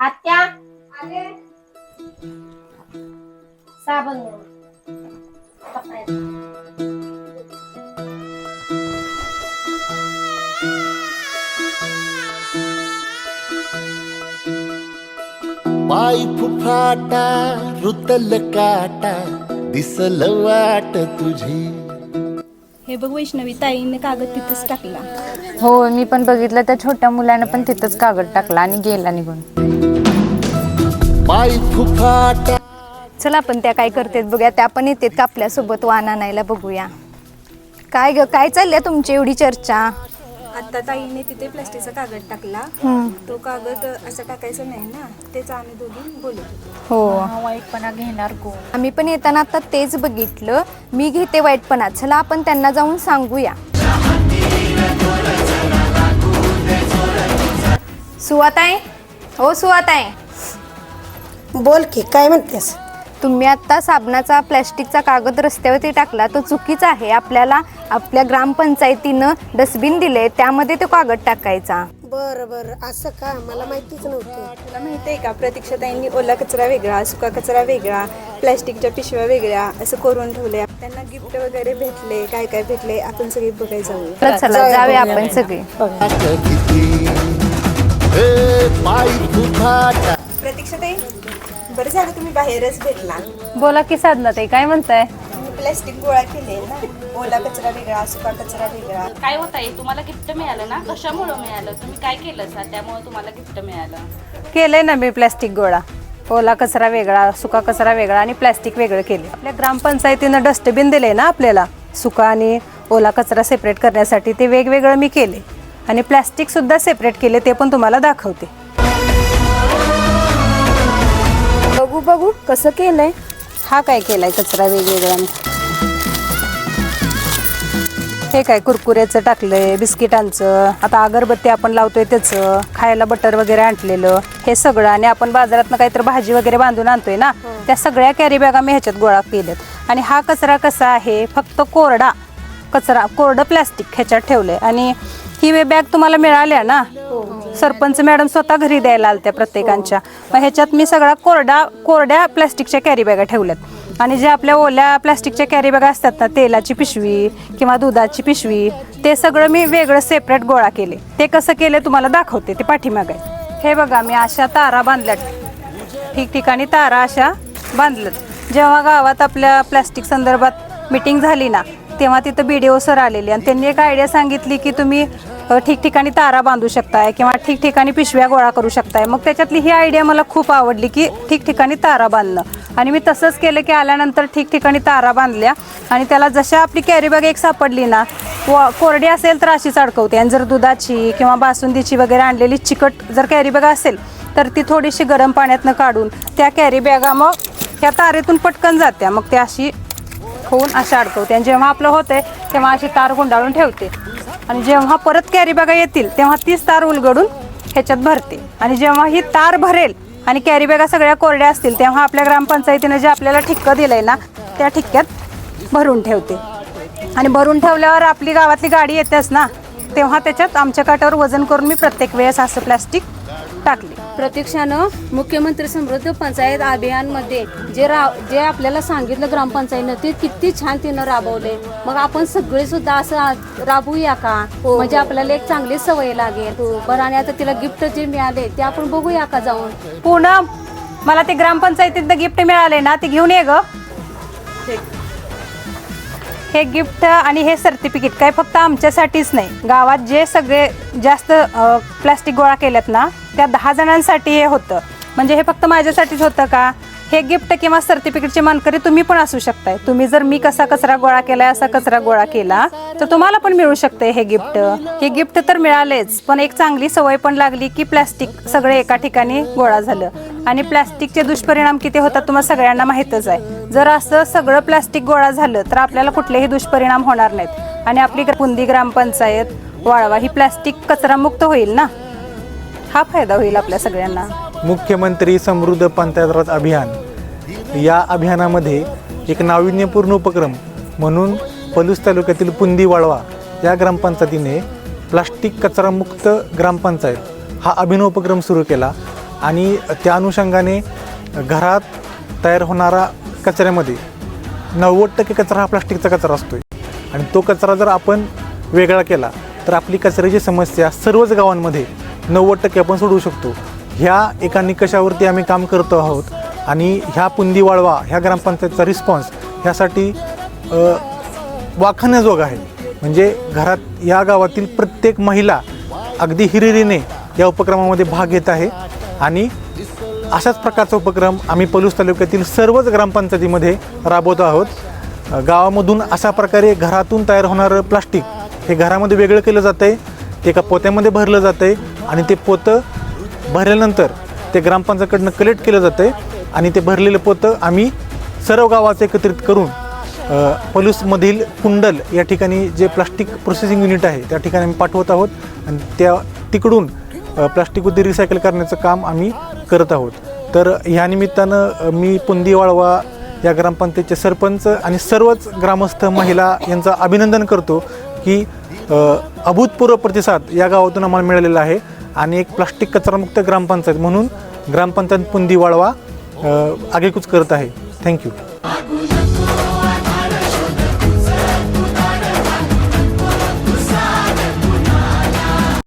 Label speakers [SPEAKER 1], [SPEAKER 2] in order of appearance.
[SPEAKER 1] आत्या आले साबण
[SPEAKER 2] पाय फुफाटा रुतल काटा दिसल वाट तुझी.
[SPEAKER 3] हे बघ वैष्णवी, ताईने कागद तिथेच टाकला.
[SPEAKER 4] हो, मी पण बघितलं. त्या छोट्या मुलानं पण तिथंच कागद टाकला आणि गेला निघून.
[SPEAKER 2] पाय फुफाटा.
[SPEAKER 3] चला आपण त्या काय करतेत बघूया. त्या पण येतात का आपल्यासोबत वाण आणायला, बघूया. काय ग, काय चाललंय तुमची एवढी चर्चा? आता ताईने तिथे प्लास्टिकचा कागद टाकला. तो कागद असं टाकायचं नाही ना, तेच आम्ही दोघी बोलू.
[SPEAKER 4] हो, वाईटपणा घेणार कोण?
[SPEAKER 3] आम्ही पण येताना आता तेच बघितलं. मी घेते वाईटपणा. चला आपण त्यांना जाऊन सांगूया. सुवाताई, हो सुवाताई,
[SPEAKER 1] बोल की काय म्हणतेस?
[SPEAKER 3] तुम्ही आता साबणाचा प्लॅस्टिकचा कागद रस्त्यावरती टाकला, तो चुकीचा आहे. आपल्याला आपल्या ग्रामपंचायतीनं डस्टबिन दिले, त्यामध्ये तो कागद टाकायचा.
[SPEAKER 1] बरं बरं, असं का? मला माहितीच नव्हतं.
[SPEAKER 3] तुला माहिती आहे का, प्रतीक्षाताईंनी ओला कचरा वेगळा, सुका कचरा वेगळा, प्लॅस्टिकच्या पिशव्या वेगळ्या असं करून ठेवले. त्यांना गिफ्ट वगैरे भेटले, काय काय भेटले, आपण सगळे बघायला जाऊ. चला जाऊया आपण सगळे.
[SPEAKER 2] पाय फुफाटा.
[SPEAKER 3] प्रतीक्षाताई, बरं झालं तुम्ही बाहेरच भेटला.
[SPEAKER 4] बोला की साधना ताई, काय म्हणताय?
[SPEAKER 3] प्लॅस्टिक गोळा केले ना, ओला कचरा वेगळा, सुका कचरा वेगळा.
[SPEAKER 5] काय होत आहे, तुम्हाला गिफ्ट मिळालं ना? कशामुळं मिळालं? तुम्ही काय केलं सा त्यामुळे तुम्हाला गिफ्ट मिळालं?
[SPEAKER 4] केलंय ना मी प्लॅस्टिक गोळा. ओला कचरा वेगळा, सुका कचरा वेगळा आणि प्लॅस्टिक वेगळं केले. आपल्या ग्रामपंचायतीनं डस्टबिन दिले ना आपल्याला, सुका आणि ओला कचरा सेपरेट करण्यासाठी. ते वेगवेगळं मी केले आणि प्लॅस्टिक सुद्धा सेपरेट केले, ते पण तुम्हाला दाखवते.
[SPEAKER 3] बघू बघू कसं केलंय.
[SPEAKER 4] हा काय केलाय कचरा वेगवेगळा. हे काय कुरकुऱ्याचं टाकलंय, बिस्किटांचं, आता अगरबत्ती आपण लावतोय त्याचं, खायला बटर वगैरे आणलेलं, हे सगळं. आणि आपण बाजारातनं काहीतरी भाजी वगैरे बांधून आणतोय ना, त्या सगळ्या कॅरी बॅगा मी ह्याच्यात गोळा केल्यात. आणि हा कचरा कसा आहे, फक्त कोरडा कचरा, कोरडं प्लॅस्टिक ह्याच्यात ठेवलंय. आणि ही बॅग तुम्हाला मिळाल्या ना, सरपंच मॅडम स्वतः घरी द्यायला आलत्या प्रत्येकांच्या. मग ह्याच्यात मी सगळा कोरड्या प्लॅस्टिकच्या कॅरी बॅगा ठेवल्यात. आणि जे आपल्या ओल्या प्लॅस्टिकच्या कॅरी बॅगा असतात ना, तेलाची पिशवी किंवा दुधाची पिशवी, ते सगळं मी वेगळं सेपरेट गोळा केले. ते कसं केले तुम्हाला दाखवते, ते पाठीमागे आहे. हे बघा, मी अशा तारा बांधल्यात, ठिकठिकाणी तारा अशा बांधल्यात. जेव्हा गावात आपल्या प्लॅस्टिक संदर्भात मीटिंग झाली ना, तेव्हा तिथं BDO सर आलेली आणि त्यांनी एक आयडिया सांगितली की तुम्ही ठिकठिकाणी तारा बांधू शकताय किंवा ठिकठिकाणी पिशव्या गोळा करू शकताय. मग त्याच्यातली ही आयडिया मला खूप आवडली की ठिकठिकाणी तारा बांधणं. आणि मी तसंच केलं की आल्यानंतर ठिकठिकाणी तारा बांधल्या. आणि त्याला जशा आपली कॅरी बॅग एक सापडली ना, कोरडी असेल तर अशीच अडकवते. आणि जर दुधाची किंवा बासुंदीची वगैरे आणलेली चिकट जर कॅरी बॅग असेल तर ती थोडीशी गरम पाण्यातनं काढून त्या कॅरी बॅगा मग ह्या तारेतून पटकन जात्या. मग ते अशी होऊन अशा अडकवते. आणि जेव्हा आपलं होतंय तेव्हा अशी तार गुंडाळून ठेवते. आणि जेव्हा परत कॅरी बॅगा येतील तेव्हा तीच तार उलगडून ह्याच्यात भरते. आणि जेव्हा ही तार भरेल आणि कॅरी बॅगा सगळ्या कोरड्या असतील तेव्हा आपल्या ग्रामपंचायतीनं जे आपल्याला ठिक्कं दिलंय ना, त्या ठिक्क्यात भरून ठेवते. आणि भरून ठेवल्यावर आपली गावातली गाडी येतेच ना, तेव्हा त्याच्यात आमच्या काट्यावर वजन करून मी प्रत्येक वेळेस असं प्लॅस्टिक टाकले.
[SPEAKER 6] प्रत्यक्षानं मुख्यमंत्री समृद्ध पंचायत अभियानमध्ये जे आपल्याला सांगितलं ग्रामपंचायतीनं, ते किती छान तिनं राबवले. मग आपण सगळे सुद्धा असं राबवूया का? म्हणजे आपल्याला एक चांगली सवय लागेल. बरं, आणि आता तिला गिफ्ट जे मिळाले ते आपण बघूया का जाऊन?
[SPEAKER 4] पूनम, मला ते ग्रामपंचायतीत गिफ्ट मिळाले ना, ते घेऊन ये ग. हे गिफ्ट आणि हे सर्टिफिकेट काय फक्त आमच्यासाठीच नाही, गावात जे सगळे जास्त प्लास्टिक गोळा केलेत ना, त्या 10 जणांसाठी हे होतं. म्हणजे हे फक्त माझ्यासाठीच होतं का? हे गिफ्ट किंवा सर्टिफिकेटचे मानकरी तुम्ही पण असू शकताय. तुम्ही जर मी कसा कचरा गोळा केला, असा कचरा गोळा केला, तर तुम्हाला पण मिळू शकते हे गिफ्ट. हे गिफ्ट तर मिळालेच, पण एक चांगली सवय पण लागली की प्लॅस्टिक सगळे एका ठिकाणी गोळा झालं. आणि प्लॅस्टिकचे दुष्परिणाम किती होतात तुम्हाला सगळ्यांना माहीतच आहे. जर असं सगळं प्लॅस्टिक गोळा झालं तर आपल्याला कुठलेही दुष्परिणाम होणार नाहीत. आणि आपली पुंदी ग्रामपंचायत वाळवा ही प्लॅस्टिक कचरामुक्त होईल ना, हा फायदा होईल आपल्या सगळ्यांना.
[SPEAKER 7] मुख्यमंत्री समृद्ध पंचायत राज अभियान, या अभियानामध्ये एक नाविन्यपूर्ण उपक्रम म्हणून पलूस तालुक्यातील पुंदी वाळवा या ग्रामपंचायतीने प्लास्टिक कचरामुक्त ग्रामपंचायत हा अभिनव उपक्रम सुरू केला. आणि त्या अनुषंगाने घरात तयार होणारा कचऱ्यामध्ये 90% कचरा हा प्लास्टिकचा कचरा असतो आणि तो कचरा जर आपण वेगळा केला तर आपली कचऱ्याची समस्या सर्वच गावांमध्ये 90% आपण सोडवू शकतो. ह्या एका निकषावरती आम्ही काम करतो आहोत आणि ह्या पुंदी वाळवा ह्या ग्रामपंचायतचा रिस्पॉन्स ह्यासाठी वाखाणण्याजोगा आहे. म्हणजे घरात या गावातील प्रत्येक महिला अगदी हिरिरीने या उपक्रमामध्ये भाग घेत आहे आणि अशाच प्रकारचा उपक्रम आम्ही पलूस तालुक्यातील सर्वच ग्रामपंचायतीमध्ये राबवतो आहोत. गावामधून अशा प्रकारे घरातून तयार होणारं प्लास्टिक हे घरामध्ये वेगळं केलं जातं आहे, ते एका पोत्यामध्ये भरलं जातं आहे आणि ते पोतं भरल्यानंतर ते ग्रामपंचायतीकडनं कलेक्ट केलं जातं आहे आणि ते भरलेलं पोतं आम्ही सर्व गावाचं एकत्रित करून पलूसमधील कुंडल या ठिकाणी जे प्लास्टिक प्रोसेसिंग युनिट आहे त्या ठिकाणी आम्ही पाठवत आहोत आणि तिकडून प्लास्टिक रिसायकल करण्याचं काम आम्ही करत आहोत. तर ह्या निमित्तानं मी पुंदी वाळवा या ग्रामपंचायतचे सरपंच आणि सर्वच ग्रामस्थ महिला यांचं अभिनंदन करतो की अभूतपूर्व प्रतिसाद या गावातून आम्हाला मिळालेला आहे आणि एक प्लास्टिक कचरामुक्त ग्रामपंचायत म्हणून ग्रामपंचायत पुंदी वाळवा आगेकूच करत आहे. थँक्यू.